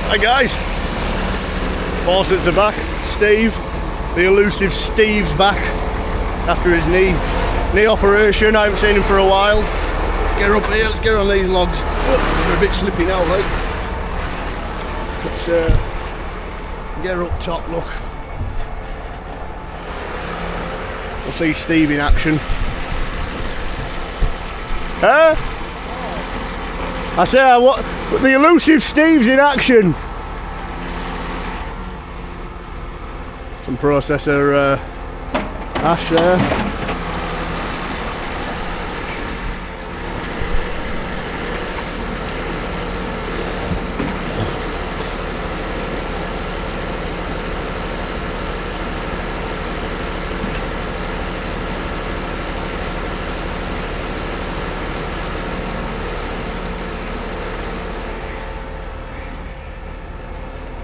Hi guys, faucets are back. Steve, the elusive Steve's back after his knee operation. I haven't seen him for a while. Let's get up here, let's get on these logs. They're a bit slippy now, like. Let's get her up top, look. We'll see Steve in action. Huh? I say, what? The elusive Steve's in action. Some processor ash there.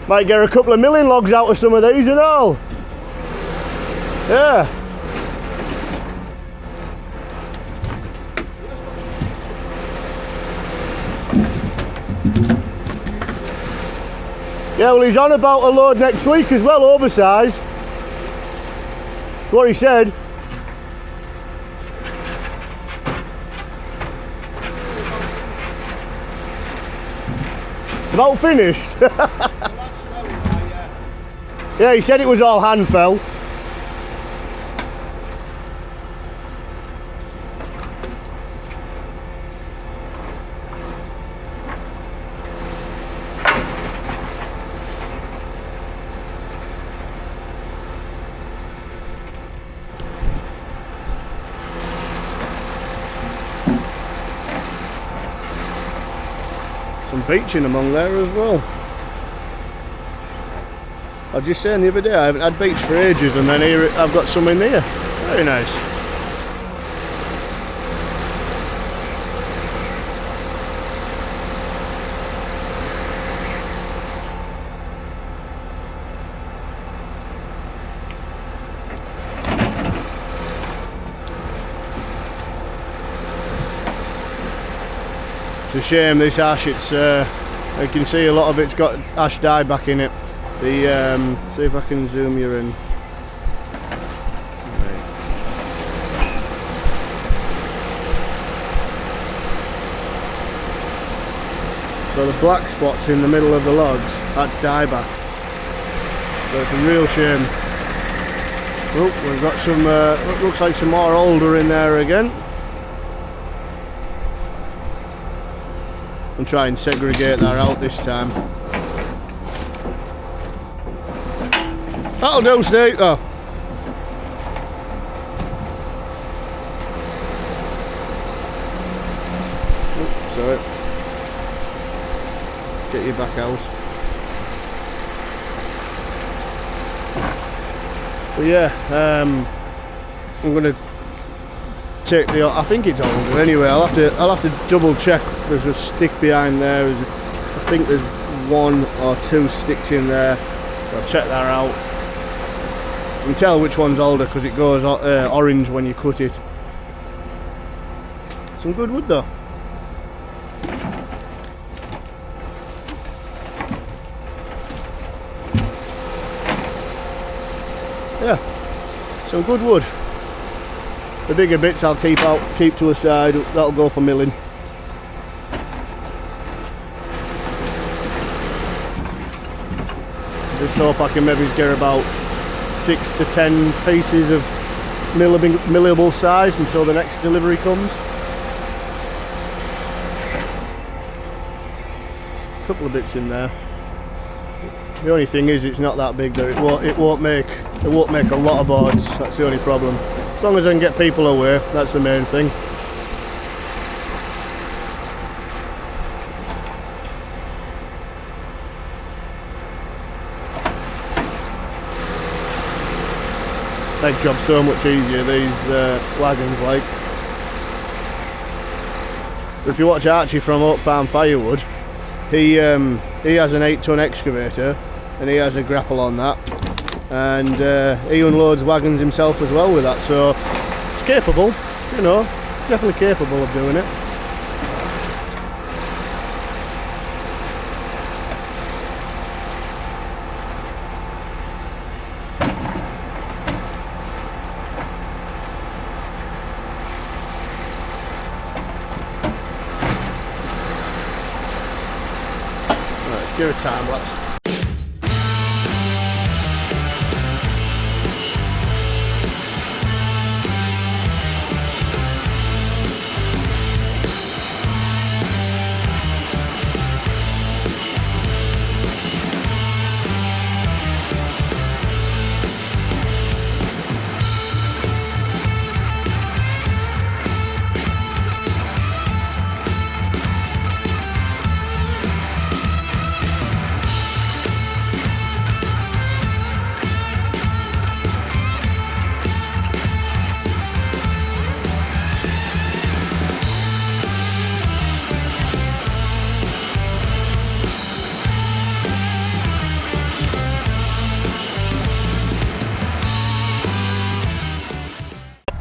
Might get a couple of milling logs out of some of these and all. Yeah. Yeah, well, he's on about a load next week as well, oversized. That's what he said. About finished. Yeah, he said it was all hand fell. Some beeching among there as well. I was just saying the other day, I haven't had beech for ages, and then here I've got some in here. Very nice. It's a shame this ash, it's you can see a lot of it's got ash dye back in it. The see if I can zoom you in. Right. So the black spots in the middle of the logs, that's dieback. So it's a real shame. Oh, we've got some looks like some more alder in there again. I'll try and segregate that out this time. That'll do, Steve. Oh. Oops, sorry. Get you back out. But yeah, I'm gonna take the. I think it's older anyway. I'll have to double check. There's a stick behind there. I think there's 1 or 2 sticks in there. So I'll check that out. You can tell which one's older because it goes orange when you cut it. Some good wood though. Yeah, some good wood. The bigger bits I'll keep to a side. That'll go for milling. Just hope I can maybe get about 6 to 10 pieces of millable size until the next delivery comes. A couple of bits in there. The only thing is it's not that big that it won't make a lot of boards. That's the only problem. As long as I can get people away, that's the main thing. Make job so much easier, these wagons like. But if you watch Archie from Oak Farm Firewood, he has an 8-ton excavator and he has a grapple on that, and he unloads wagons himself as well with that, so it's capable, you know, definitely capable of doing it. give it time, lads.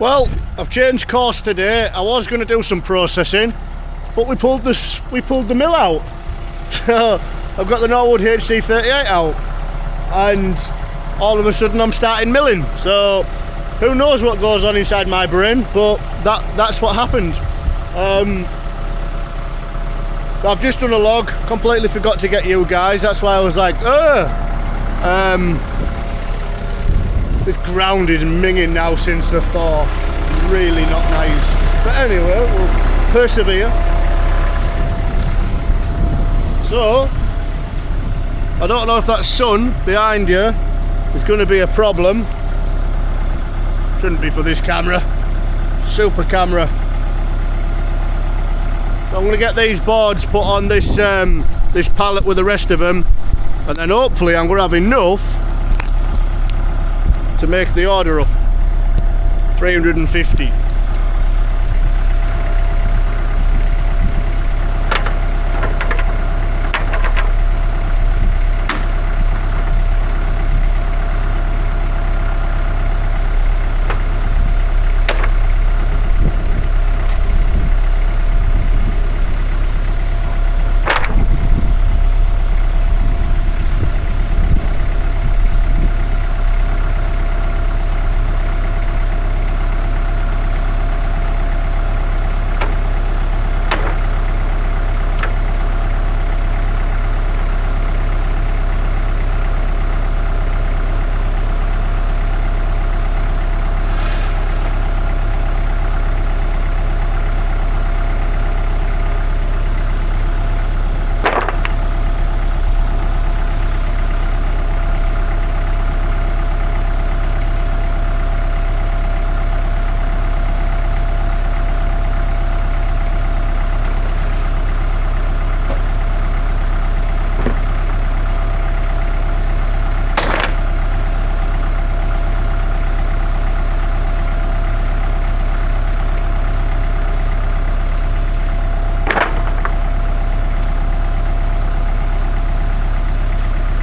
Well, I've changed course today. I was going to do some processing, but we pulled the mill out. So I've got the Norwood HD38 out, and all of a sudden I'm starting milling. So who knows what goes on inside my brain, but that's what happened. I've just done a log, completely forgot to get you guys. That's why I was like, this ground is minging now since the thaw. Really not nice. But anyway, we'll persevere. So, I don't know if that sun behind you is going to be a problem. Shouldn't be for this camera. Super camera. So I'm going to get these boards put on this this pallet with the rest of them, and then hopefully I'm going to have enough to make the order up. 350.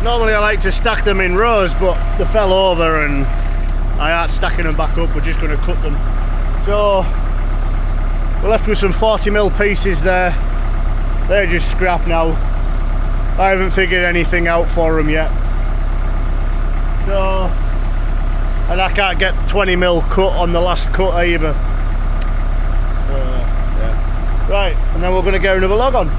Normally I like to stack them in rows, but they fell over and I aren't stacking them back up. We're just going to cut them. So we're left with some 40mm pieces there. They're just scrap now. I haven't figured anything out for them yet. So, and I can't get 20mm cut on the last cut either. So yeah. Right, and then we're going to get another log on.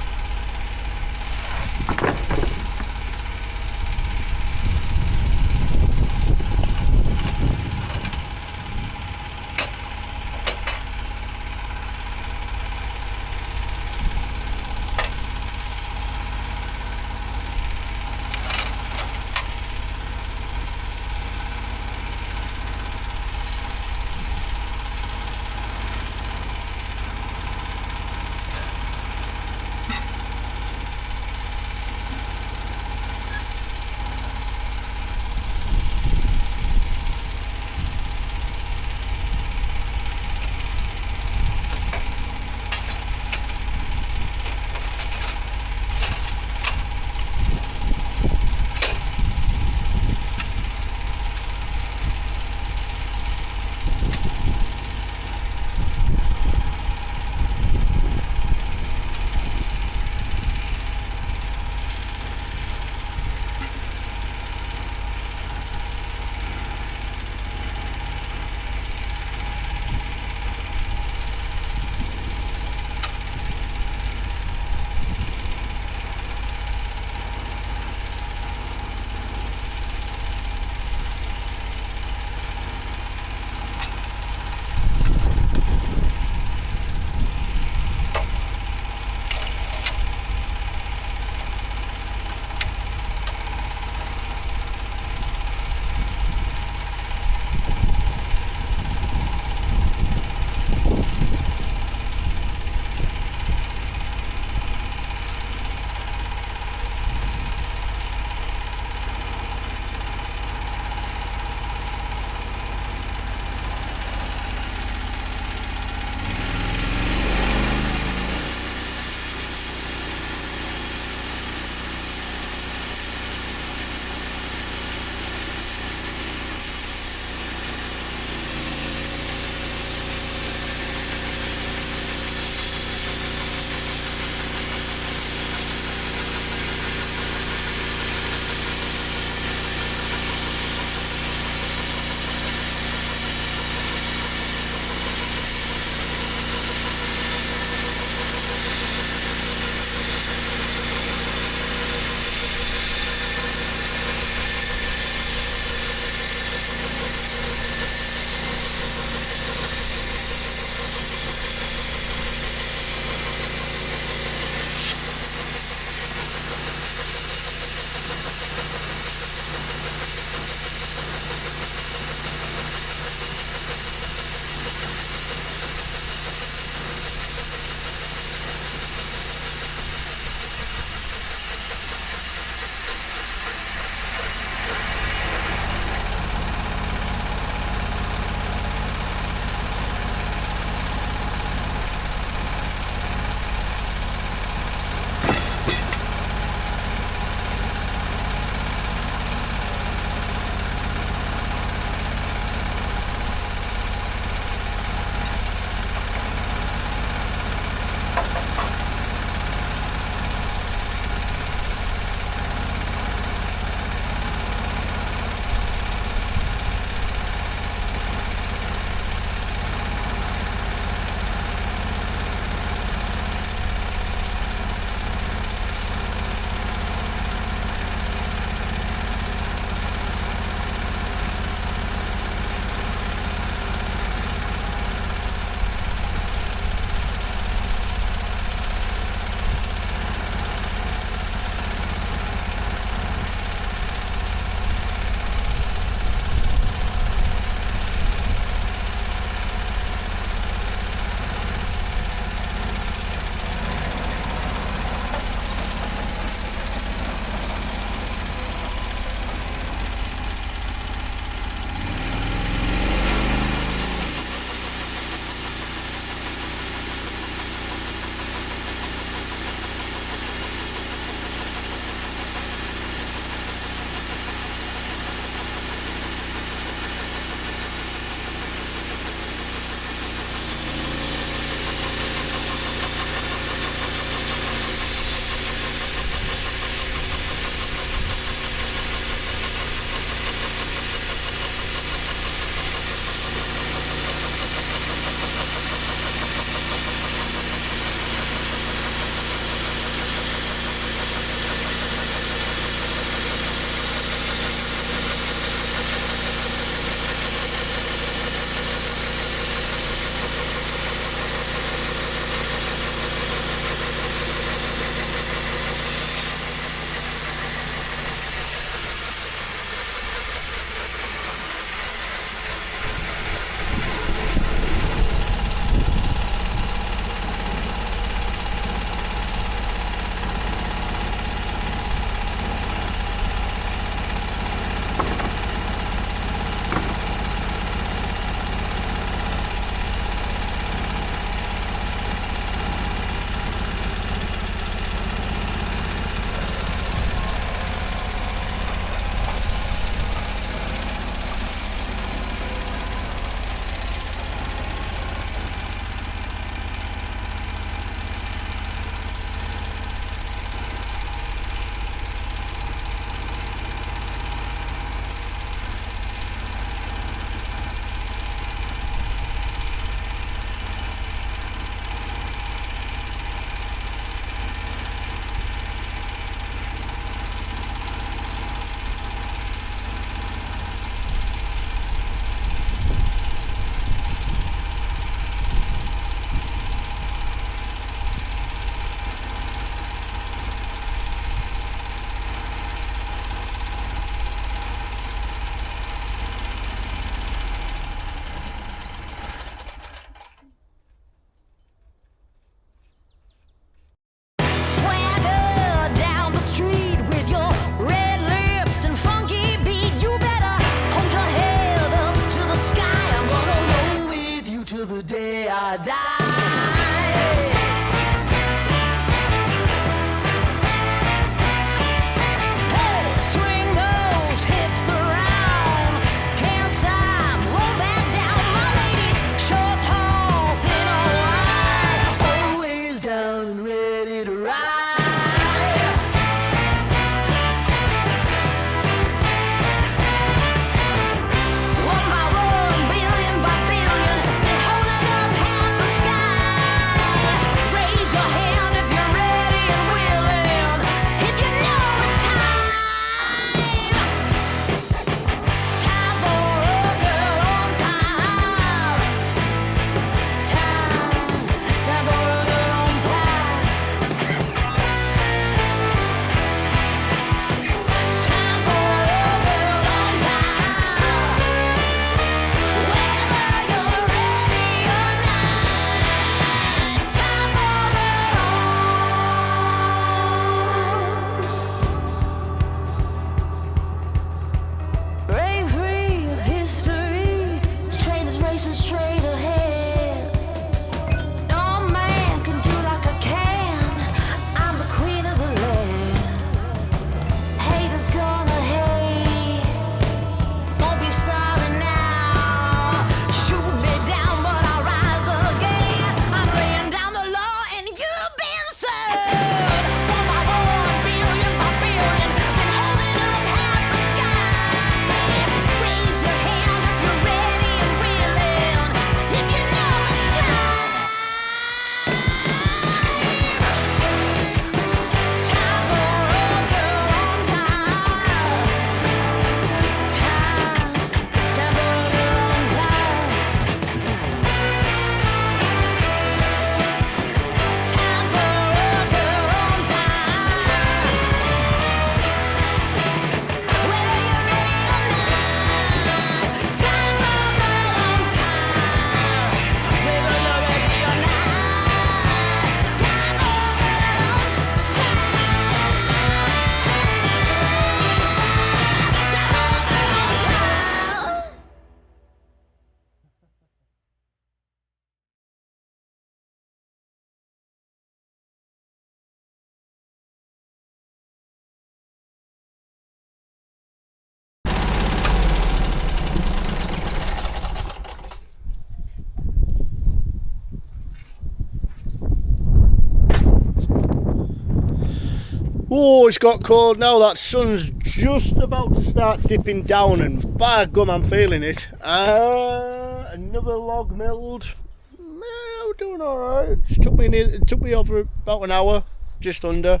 Oh, it's got cold now. That sun's just about to start dipping down, and by gum, I'm feeling it. Another log milled. We're doing all right. It took me over about an hour, just under.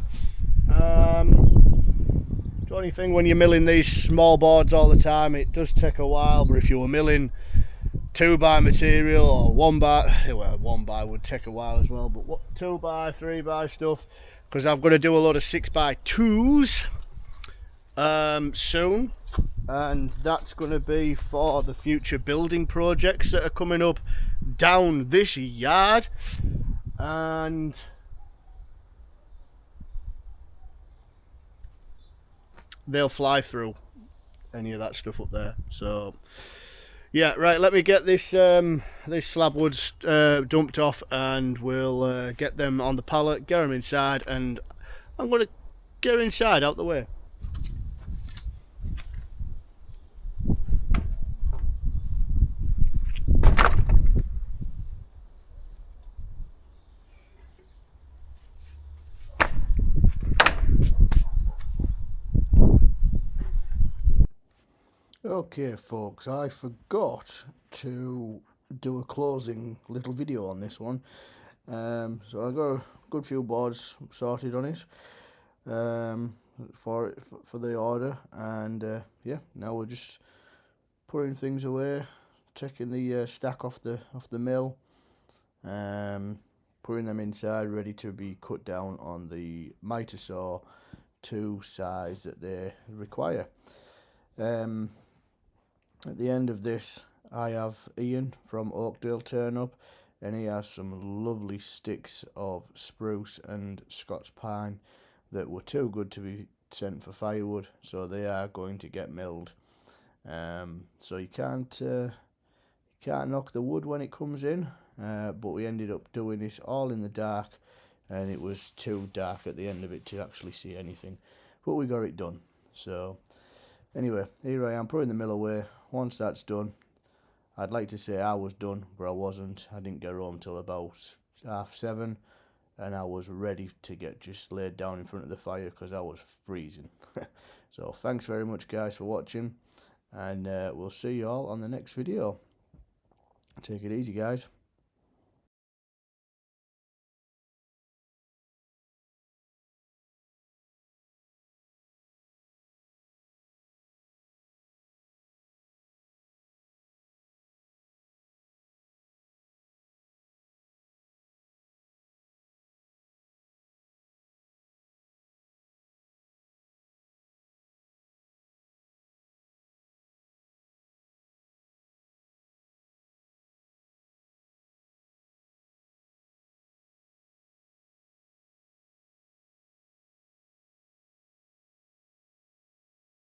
Funny thing, when you're milling these small boards all the time, it does take a while. But if you were milling 2x material or 1x, well, 1x would take a while as well. But what 2x, 3x stuff, because I've got to do a lot of 6x2s soon, and that's going to be for the future building projects that are coming up down this yard. And they'll fly through any of that stuff up there. So yeah, right, let me get this this slab woods dumped off, and we'll get them on the pallet, get them inside, and I'm going to get inside out the way. Okay folks, I forgot to do a closing little video on this one, so I got a good few boards sorted on it for the order, and yeah, now we're just putting things away, taking the stack off the mill, putting them inside ready to be cut down on the miter saw to size that they require. At the end of this, I have Ian from Oakdale turn up, and he has some lovely sticks of spruce and Scots pine that were too good to be sent for firewood, so they are going to get milled. So you can't knock the wood when it comes in. but we ended up doing this all in the dark, and it was too dark at the end of it to actually see anything, but we got it done. So anyway, here I am putting the mill away. Once that's done, I'd like to say I was done, but I wasn't. I didn't get home till about 7:30, and I was ready to get just laid down in front of the fire because I was freezing. So thanks very much guys for watching, and we'll see you all on the next video. Take it easy guys.